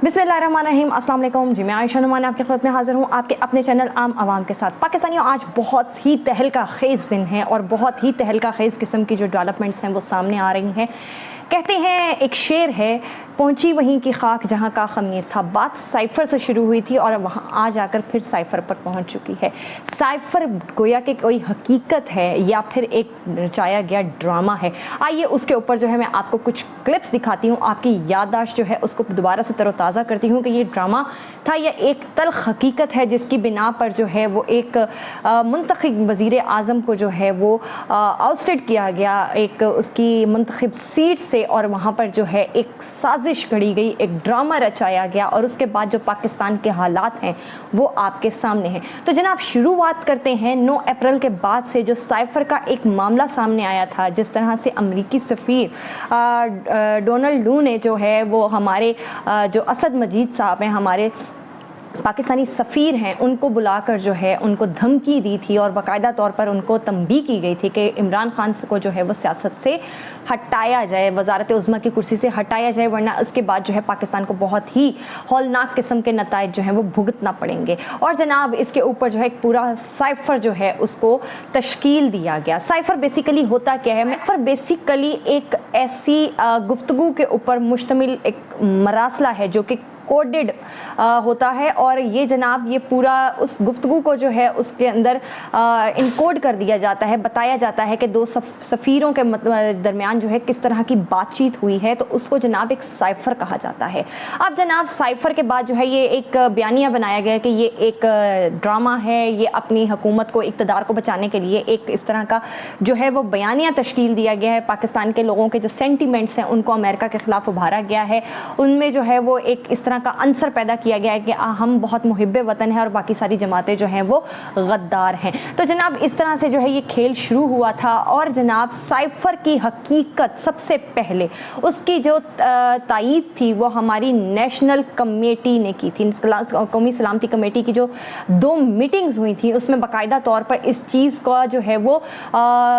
बिस्मिल्लाहिर्रहमानिर्रहीम, अस्सलाम वालेकुम जी। मैं आयशा नुमान आपकी खिदमत में हाज़िर हूँ आपके अपने चैनल आम आवाम के साथ। पाकिस्तानियों, आज बहुत ही तहलका खेज़ दिन है और बहुत ही तहलका खेज़ किस्म की जो डेवलपमेंट्स हैं वो सामने आ रही हैं। कहते हैं एक शेर है, पहुंची वहीं की खाक जहां का ख़मीर था। बात साइफ़र से शुरू हुई थी और वहां आज आकर फिर साइफ़र पर पहुंच चुकी है। साइफ़र गोया कि कोई हकीकत है या फिर एक रचाया गया ड्रामा है। आइए उसके ऊपर जो है मैं आपको कुछ क्लिप्स दिखाती हूँ, आपकी याददाश्त जो है उसको दोबारा से तरोताज़ा करती हूँ कि ये ड्रामा था या एक तल्ख़ हकीकत है जिसकी बिना पर जो है वो एक मुंतखब वज़ीर आज़म को जो है वो आउटस्टेड किया गया एक उसकी मुंतखब सीट से, और वहाँ पर जो है एक साजिश घड़ी गई, एक ड्रामा रचाया गया और उसके बाद जो पाकिस्तान के हालात हैं वो आपके सामने हैं। तो जनाब शुरुआत करते हैं 9 अप्रैल के बाद से जो साइफ़र का एक मामला सामने आया था, जिस तरह से अमरीकी सफ़ीर डोनाल्ड लू ने जो है वो हमारे जो असद मजीद साहब हैं, हमारे पाकिस्तानी सफ़ीर हैं, उनको बुलाकर जो है उनको धमकी दी थी और बाकायदा तौर पर उनको तंबीह की गई थी कि इमरान खान को जो है वो सियासत से हटाया जाए, वज़ारत उज़्मा की कुर्सी से हटाया जाए, वरना उसके बाद जो है पाकिस्तान को बहुत ही हौलनाक किस्म के नताइज जो हैं वो भुगतना पड़ेंगे। और जनाब इसके ऊपर जो है एक पूरा साइफ़र जो है उसको तश्कील दिया गया। साइफ़र बेसिकली होता क्या है? साइफ़र बेसिकली एक ऐसी गुफ्तगू के ऊपर मुश्तमिल एक मरासला है जो कि कोडेड होता है, और ये जनाब ये पूरा उस गुफ्तगू को जो है उसके अंदर इनकोड कर दिया जाता है। बताया जाता है कि दो सफ़ीरों के दरमियान जो है किस तरह की बातचीत हुई है, तो उसको जनाब एक साइफ़र कहा जाता है। अब जनाब साइफ़र के बाद जो है ये एक बयानिया बनाया गया कि ये एक ड्रामा है, ये अपनी हुकूमत को, इक़्तिदार को बचाने के लिए एक इस तरह का जो है वो बयानिया तश्कील दिया गया है। पाकिस्तान के लोगों के जो सेंटिमेंट्स हैं उनको अमेरिका के ख़िलाफ़ उभारा गया है, उनमें जो है वो एक इस तरह का अंसर पैदा किया गया है कि हम बहुत मुहिब्बे वतन हैं और बाकी सारी जमातें जो हैं वो गद्दार हैं। तो जनाब इस तरह से जो है ये खेल शुरू हुआ था। और जनाब साइफ़र की हकीकत सबसे पहले उसकी जो तायीद थी वो हमारी नेशनल कमेटी ने की थी। कौमी सलामती कमेटी की जो 2 मीटिंग्स हुई थी उसमें बाकायदा तौर पर इस चीज़ का जो है वो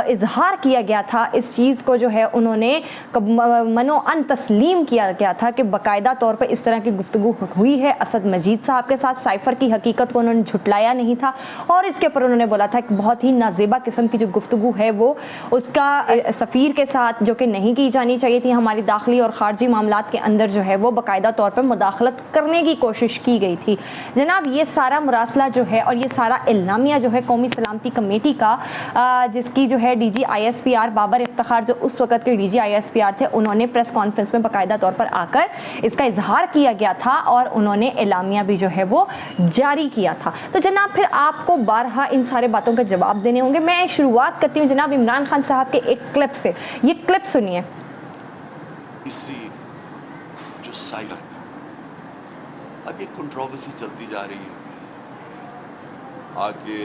इजहार किया गया था। इस चीज़ को जो है उन्होंने मनो-अन तस्लीम किया गया था कि बाकायदा तौर पर इस तरह की गुफ्तगू हुई है असद मजीद साहब के साथ। साइफ़र की हकीकत को उन्होंने झुटलाया नहीं था और इसके ऊपर उन्होंने बोला था कि बहुत ही नाजेबा किस्म की जो गुफ्तगू है वो उसका सफ़ीर के साथ जो कि नहीं की जानी चाहिए थी, हमारी दाखिली और ख़ारजी मामलात के अंदर जो है वो बाकायदा तौर पर मुदाखलत करने की कोशिश की गई थी। जनाब ये सारा मुरासला जो है और ये सारा इल्ज़ामिया जो है कौमी सलामती कमेटी का, जिसकी जो है DG ISPR बाबर इफ्तिखार जो उस वक़्त के DG ISPR थे, उन्होंने प्रेस कॉन्फ्रेंस में बाकायदा तौर पर आकर इसका इजहार किया गया था और उन्होंने एलामिया भी जो है वो जारी किया था। तो जनाब फिर आपको बारहा इन सारे बातों का जवाब देने होंगे। मैं शुरुआत करती हूँ जनाब इमरान खान साहब के एक क्लिप से। ये क्लिप सुनिए। जो साइफ़र अब एक कंट्रोवर्सी चलती जा रही है, आके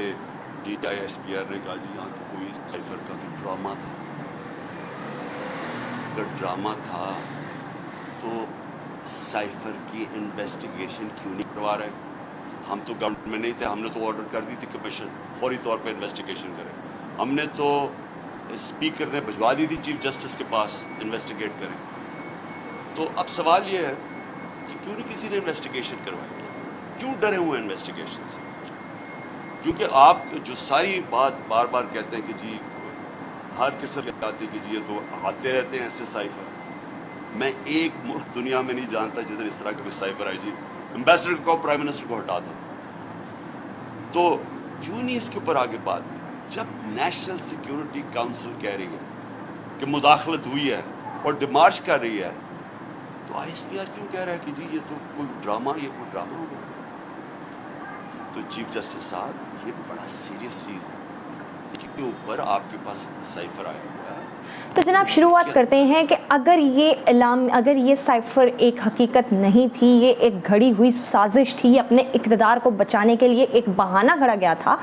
DG ISPR ने कहा जी यहाँ तो कोई साइफ़र का तो ड्रामा था। अगर ड्रामा था तो साइफ़र की इन्वेस्टिगेशन क्यों नहीं करवा रहे? हम तो गवर्नमेंट में नहीं थे, हमने तो ऑर्डर कर दी थी कमीशन फौरी तौर पे इन्वेस्टिगेशन करे। हमने तो स्पीकर ने भिजवा दी थी चीफ जस्टिस के पास इन्वेस्टिगेट करें। तो अब सवाल ये है कि क्यों नहीं किसी ने इन्वेस्टिगेशन करवाई? क्यों डरे हुए इन्वेस्टिगेशन से? क्योंकि आप जो सारी बात बार बार कहते हैं कि जी हर किस्म के कहते हैं कि जी ये तो आते रहते हैं ऐसे साइफ़र। मैं एक मुल्क दुनिया में नहीं जानता जिधर इस तरह का साइफ़र आई जी एम्बेसडर को, प्राइम मिनिस्टर को हटा दो। तो क्यों नहीं इसके ऊपर आगे बात? जब नेशनल सिक्योरिटी काउंसिल कह रही है कि मुदाखलत हुई है और डिमार्च कर रही है, तो ISPR क्यों कह रहा है कि जी ये तो कोई ड्रामा होगा? तो चीफ जस्टिस साहब ये बड़ा सीरियस चीज़ है, इसके ऊपर आपके पास साइफ़र आया हुआ है। तो जनाब शुरुआत करते हैं कि अगर ये साइफ़र एक हकीकत नहीं थी, ये एक घड़ी हुई साजिश थी, अपने इक़्तिदार को बचाने के लिए एक बहाना घड़ा गया था,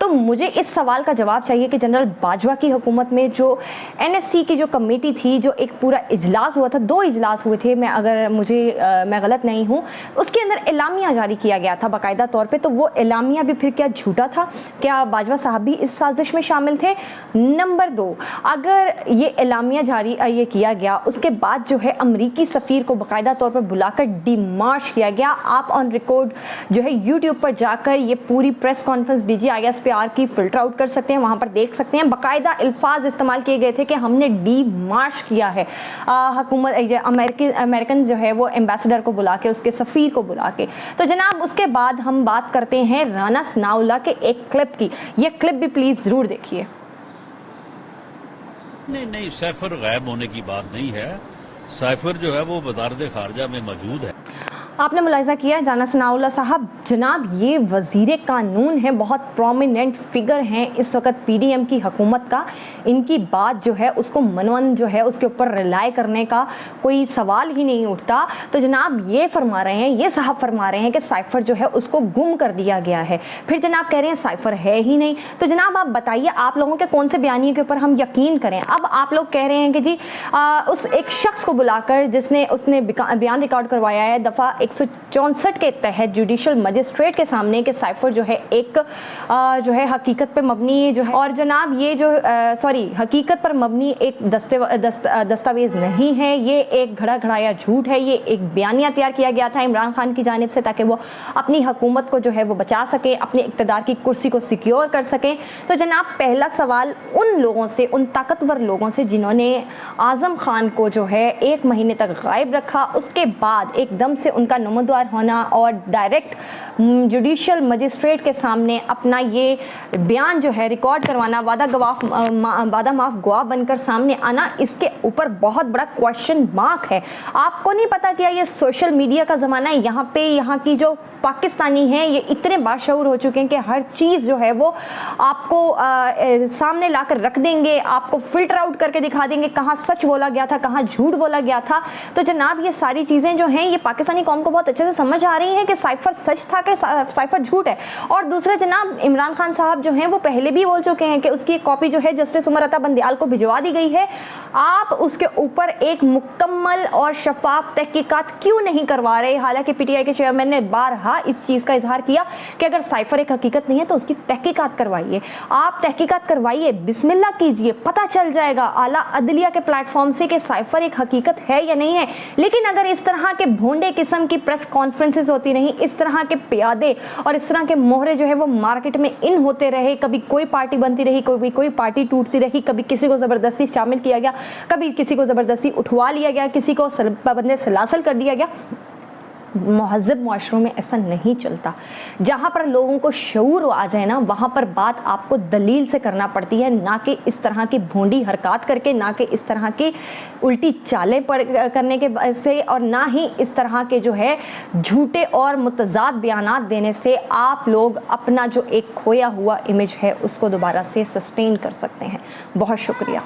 तो मुझे इस सवाल का जवाब चाहिए कि जनरल बाजवा की हुकूमत में जो NSC की जो कमेटी थी, जो एक पूरा इजलास हुआ था, 2 इजलास हुए थे, मैं गलत नहीं हूँ, उसके अंदर एलामिया जारी किया गया था बाकायदा तौर पर। तो वो एलामिया भी फिर क्या झूठा था? क्या बाजवा साहब भी इस साजिश में शामिल थे? नंबर 2, अगर ये एलामिया जारी ये किया गया, उसके बाद जो है अमरीकी सफ़ीर को बाकायदा तौर पर बुलाकर डिमार्च किया गया। आप ऑन रिकॉर्ड जो है यूट्यूब पर जाकर ये पूरी प्रेस कॉन्फ्रेंस DGISPR की फ़िल्टर आउट कर सकते हैं, वहाँ पर देख सकते हैं। बाकायदा अल्फाज इस्तेमाल किए गए थे कि हमने डिमार्च किया है हुकूमत अमेरिकन जो है वो एम्बेसडर को बुला के, उसके सफ़ीर को बुला के। तो जनाब उसके बाद हम बात करते हैं राना सनाउल्लाह के एक क्लिप की। ये क्लिप भी प्लीज़ ज़रूर देखिए। नहीं, साइफर गायब होने की बात नहीं है। साइफर जो है वो वज़ारत ख़ारजा में मौजूद है। आपने मुलाहिज़ा किया राना सनाउल्लाह साहब, जनाब ये वज़ीर कानून हैं, बहुत प्रोमिनेंट फिगर हैं इस वक्त PDM की हुकूमत का। इनकी बात जो है उसको मनवन जो है उसके ऊपर रिलाई करने का कोई सवाल ही नहीं उठता। तो जनाब ये फरमा रहे हैं, ये साहब फरमा रहे हैं कि साइफर जो है उसको गुम कर दिया गया है। फिर जनाब कह रहे हैं साइफर है ही नहीं। तो जनाब आप बताइए, आप लोगों के कौन से बयानिए के ऊपर हम यकीन करें? अब आप लोग कह रहे हैं कि जी उस एक शख्स को बुलाकर उसने बयान रिकॉर्ड करवाया है दफ़ा 164 के तहत जुडिशल मजिस्ट्रेट के सामने कि साइफर जो है एक जो है हकीकत पे मबनी जो है, और जनाब ये जो हकीकत पर मबनी एक दस्तावेज़ नहीं है, ये एक घड़ा घड़ाया झूठ है। ये एक बयानिया तैयार किया गया था इमरान खान की जानिब से ताकि वो अपनी हुकूमत को जो है वो बचा सके, अपने इक़्तिदार की कुर्सी को सिक्योर कर सकें। तो जनाब पहला सवाल उन लोगों से, उन ताकतवर लोगों से जिन्होंने आज़म खान को जो है 1 महीने तक गायब रखा, उसके बाद एकदम से उनका नमोदार होना और डायरेक्ट जुडिशल मजिस्ट्रेट के सामने अपना ये बयान जो है रिकॉर्ड करवाना, वादा माफ गवाह बनकर सामने आना, इसके ऊपर बहुत बड़ा क्वेश्चन मार्क है। आपको नहीं पता क्या ये सोशल मीडिया का ज़माना है? यहाँ की जो पाकिस्तानी हैं ये इतने बाशऊर हो चुके हैं कि हर चीज़ जो है वो आपको सामने लाकर रख देंगे, आपको फ़िल्टर आउट करके दिखा देंगे कहाँ सच बोला गया था, कहाँ झूठ बोला गया था। तो जनाब ये सारी चीज़ें जो हैं ये पाकिस्तानी कौम को बहुत अच्छे से समझ आ रही हैं कि साइफर सच था कि साइफर झूठ है। और दूसरे जनाब इमरान खान साहब जो हैं वो पहले भी बोल चुके हैं कि उसकी एक कॉपी जो है जस्टिस उमर अता बंदियाल को भिजवा दी गई है। आप उसके ऊपर एक मुकम्मल और शफाफ तहकीकात क्यों नहीं करवा रहे? हालांकि PTI के चेयरमैन ने बारहा इस चीज़ का इजहार किया कि अगर साइफर एक हकीकत नहीं है तो उसकी तहकीकात करवाइए। आप तहकीकात करवाइए, बिस्मिल्लाह कीजिए, पता चल जाएगा आला अदलिया के प्लेटफॉर्म से कि साइफर एक हकीकत है या नहीं है। लेकिन अगर इस तरह के भोंडे किस्म की प्रेस कॉन्फ्रेंसेस होती रही, इस तरह के प्यादे और इस तरह के मोहरे जो है वो मार्केट में इन होते रहे, कभी कोई पार्टी बनती रही, कभी कोई पार्टी टूटती रही, कभी किसी को ज़बरदस्ती शामिल किया गया, कभी किसी को ज़बरदस्ती उठवा लिया गया, किसी को पाबंदे सलासल कर दिया गया। महज़ब माशरों में ऐसा नहीं चलता। जहाँ पर लोगों को शऊर आ जाए ना, वहाँ पर बात आपको दलील से करना पड़ती है, ना कि इस तरह की भोंडी हरकत करके, ना कि इस तरह की उल्टी चालें करने के से, और ना ही इस तरह के जो है झूठे और मुतज़ाद बयानात देने से आप लोग अपना जो एक खोया हुआ इमेज है उसको दोबारा से सस्टेन कर सकते हैं। बहुत शुक्रिया।